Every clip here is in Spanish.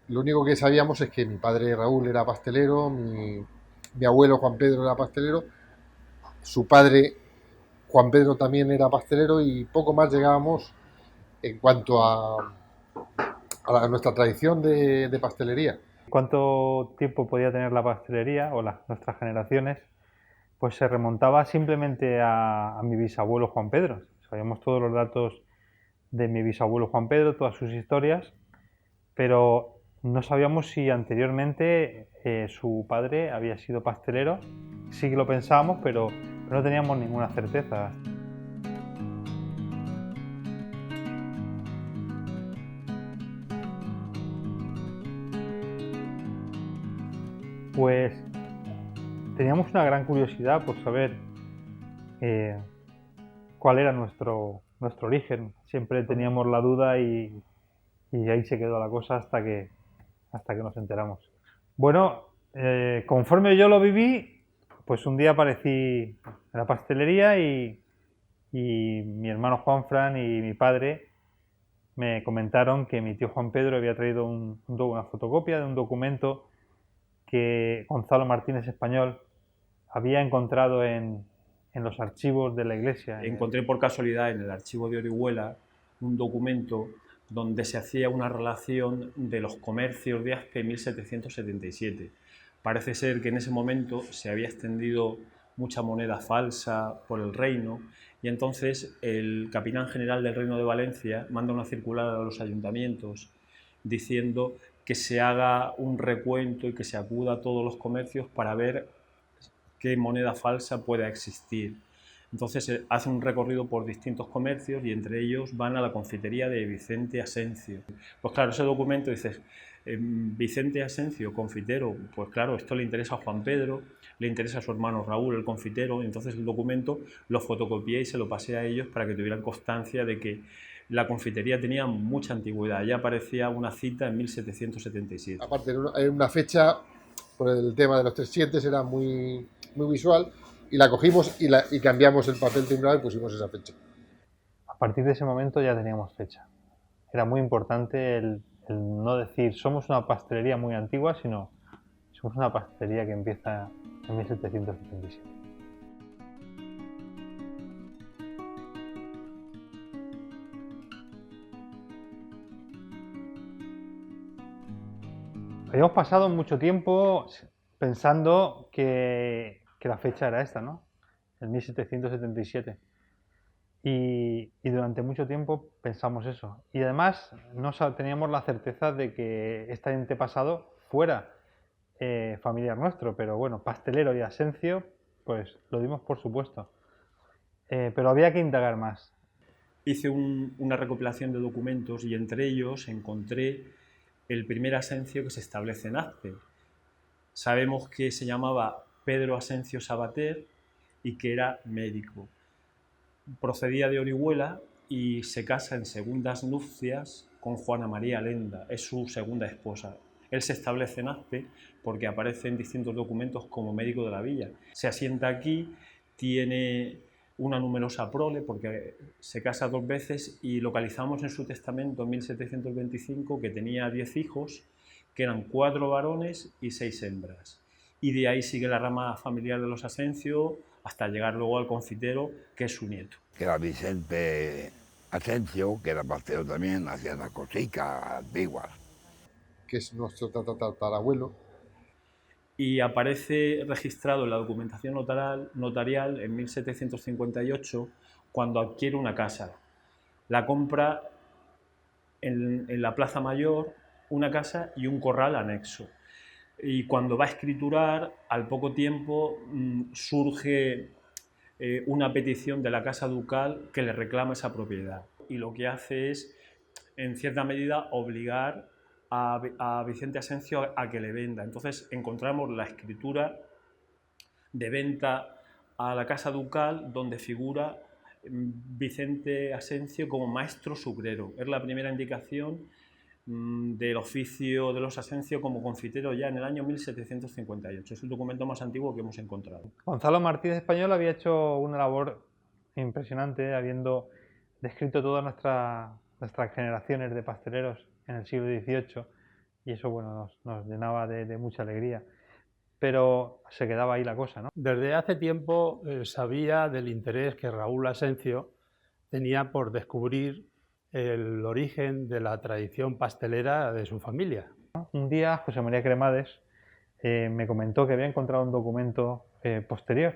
Lo único que sabíamos es que mi padre Raúl era pastelero, mi abuelo Juan Pedro era pastelero, su padre Juan Pedro también era pastelero y poco más llegábamos en cuanto a nuestra tradición de pastelería. ¿Cuánto tiempo podía tener la pastelería o nuestras generaciones? Pues se remontaba simplemente a mi bisabuelo Juan Pedro. Sabíamos todos los datos de mi bisabuelo Juan Pedro, todas sus historias, pero no sabíamos si anteriormente su padre había sido pastelero. Sí que lo pensábamos, pero no teníamos ninguna certeza. Pues teníamos una gran curiosidad por saber eh, cuál era nuestro origen. Siempre teníamos la duda y ahí se quedó la cosa hasta que nos enteramos. Bueno, conforme yo lo viví, pues un día aparecí en la pastelería y mi hermano Juan Fran y mi padre me comentaron que mi tío Juan Pedro había traído una fotocopia de un documento que Gonzalo Martínez Español había encontrado en los archivos de la iglesia. Encontré por casualidad en el archivo de Orihuela un documento donde se hacía una relación de los comercios de Aspe en 1777. Parece ser que en ese momento se había extendido mucha moneda falsa por el reino y entonces el capitán general del Reino de Valencia manda una circular a los ayuntamientos diciendo que se haga un recuento y que se acuda a todos los comercios para ver qué moneda falsa pueda existir. Entonces hace un recorrido por distintos comercios y entre ellos van a la confitería de Vicente Asencio. Pues claro, ese documento dices, Vicente Asencio, confitero, pues claro, esto le interesa a Juan Pedro, le interesa a su hermano Raúl, el confitero, entonces el documento lo fotocopié y se lo pasé a ellos para que tuvieran constancia de que la confitería tenía mucha antigüedad. Ya aparecía una cita en 1777. Aparte, en una fecha, por el tema de los 300, era muy visual y la cogimos y cambiamos el papel timbrado y pusimos esa fecha. A partir de ese momento ya teníamos fecha. Era muy importante el no decir somos una pastelería muy antigua, sino somos una pastelería que empieza en 1777. Habíamos pasado mucho tiempo pensando que la fecha era esta, ¿no? El 1777. Y durante mucho tiempo pensamos eso. Y además no teníamos la certeza de que este antepasado fuera familiar nuestro, pero bueno, pastelero y Asencio, pues lo dimos por supuesto. Pero había que indagar más. Hice una recopilación de documentos y entre ellos encontré el primer Asencio que se establece en Aspe. Sabemos que se llamaba Pedro Asencio Sabater y que era médico. Procedía de Orihuela y se casa en segundas nupcias con Juana María Lenda, es su segunda esposa. Él se establece en Aspe porque aparece en distintos documentos como médico de la villa. Se asienta aquí, tiene una numerosa prole porque se casa 2 veces y localizamos en su testamento en 1725 que tenía 10 hijos, que eran 4 varones y 6 hembras. Y de ahí sigue la rama familiar de los Asencio hasta llegar luego al confitero, que es su nieto. Que era Vicente Asencio, que era pastelero también, hacía las cositas antiguas. Que es nuestro tatarabuelo. Y aparece registrado en la documentación notarial en 1758 cuando adquiere una casa. La compra en la Plaza Mayor, una casa y un corral anexo. Y cuando va a escriturar, al poco tiempo surge una petición de la Casa Ducal que le reclama esa propiedad. Y lo que hace es, en cierta medida, obligar a Vicente Asencio a que le venda. Entonces encontramos la escritura de venta a la Casa Ducal donde figura Vicente Asencio como maestro sucrero. Es la primera indicación del oficio de los Asencio como confitero ya en el año 1758. Es el documento más antiguo que hemos encontrado. Gonzalo Martínez Español había hecho una labor impresionante, habiendo descrito todas nuestras generaciones de pasteleros en el siglo XVIII, y eso bueno, nos llenaba de mucha alegría. Pero se quedaba ahí la cosa, ¿no? Desde hace tiempo sabía del interés que Raúl Asencio tenía por descubrir el origen de la tradición pastelera de su familia. Un día José María Cremades me comentó que había encontrado un documento posterior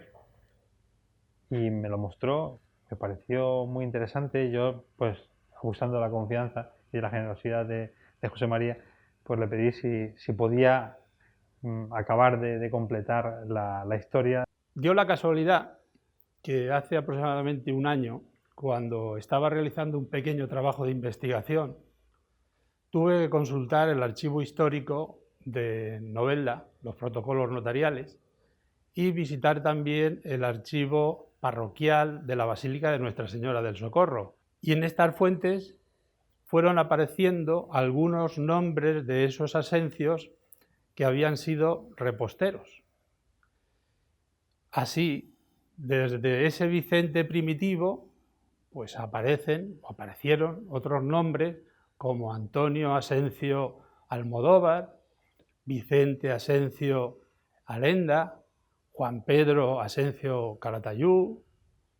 y me lo mostró, me pareció muy interesante. Yo, pues, abusando de la confianza y de la generosidad de José María, pues le pedí si podía acabar de completar la historia. Dio la casualidad que hace aproximadamente un año, cuando estaba realizando un pequeño trabajo de investigación, tuve que consultar el archivo histórico de Novelda, los protocolos notariales, y visitar también el archivo parroquial de la Basílica de Nuestra Señora del Socorro. Y en estas fuentes fueron apareciendo algunos nombres de esos asencios que habían sido reposteros. Así, desde ese Vicente primitivo, pues aparecieron otros nombres como Antonio Asencio Almodóvar, Vicente Asencio Alenda, Juan Pedro Asencio Calatayud,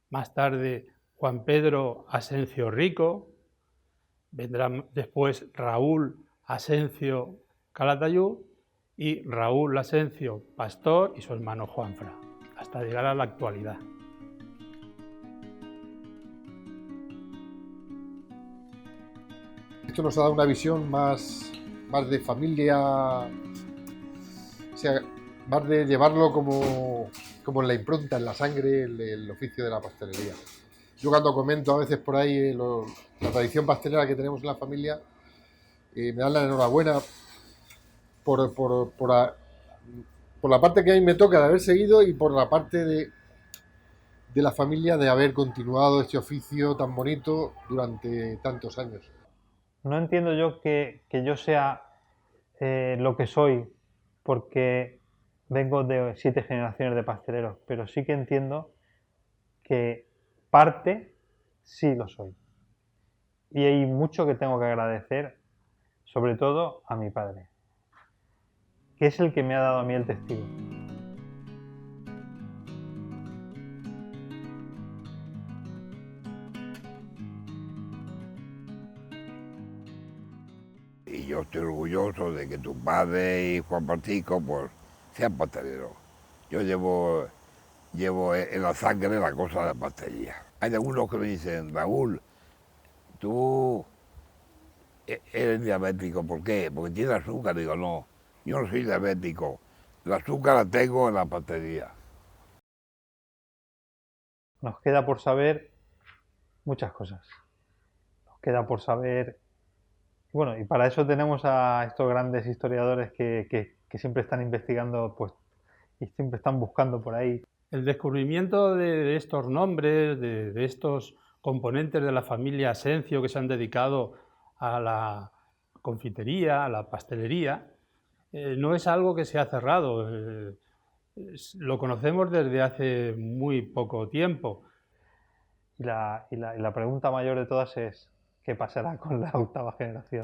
más tarde Juan Pedro Asencio Rico, vendrá después Raúl Asencio Calatayud y Raúl Asencio Pastor y su hermano Juanfra, hasta llegar a la actualidad. Esto nos ha dado una visión más de familia, o sea, más de llevarlo como en la impronta, en la sangre, el oficio de la pastelería. Yo cuando comento a veces por ahí la tradición pastelera que tenemos en la familia, me dan la enhorabuena por la parte que a mí me toca de haber seguido y por la parte de la familia de haber continuado este oficio tan bonito durante tantos años. No entiendo yo que yo sea lo que soy porque vengo de 7 generaciones de pasteleros, pero sí que entiendo que parte sí lo soy. Y hay mucho que tengo que agradecer, sobre todo a mi padre, que es el que me ha dado a mí el testigo. Y yo estoy orgulloso de que tu padre y Juan Francisco pues sean pasteleros. Yo llevo en la sangre la cosa de la pastelería. Hay algunos que me dicen, Raúl, tú eres diabético, ¿por qué? Porque tiene azúcar. Digo, no, yo no soy diabético. El azúcar la tengo en la pastelería. Nos queda por saber muchas cosas. Nos queda por saber. Bueno, y para eso tenemos a estos grandes historiadores que siempre están investigando, pues, y siempre están buscando por ahí. El descubrimiento de estos nombres, de estos componentes de la familia Asencio que se han dedicado a la confitería, a la pastelería, no es algo que se ha cerrado. Lo conocemos desde hace muy poco tiempo. Y la pregunta mayor de todas es, ¿qué pasará con la 8ª generación?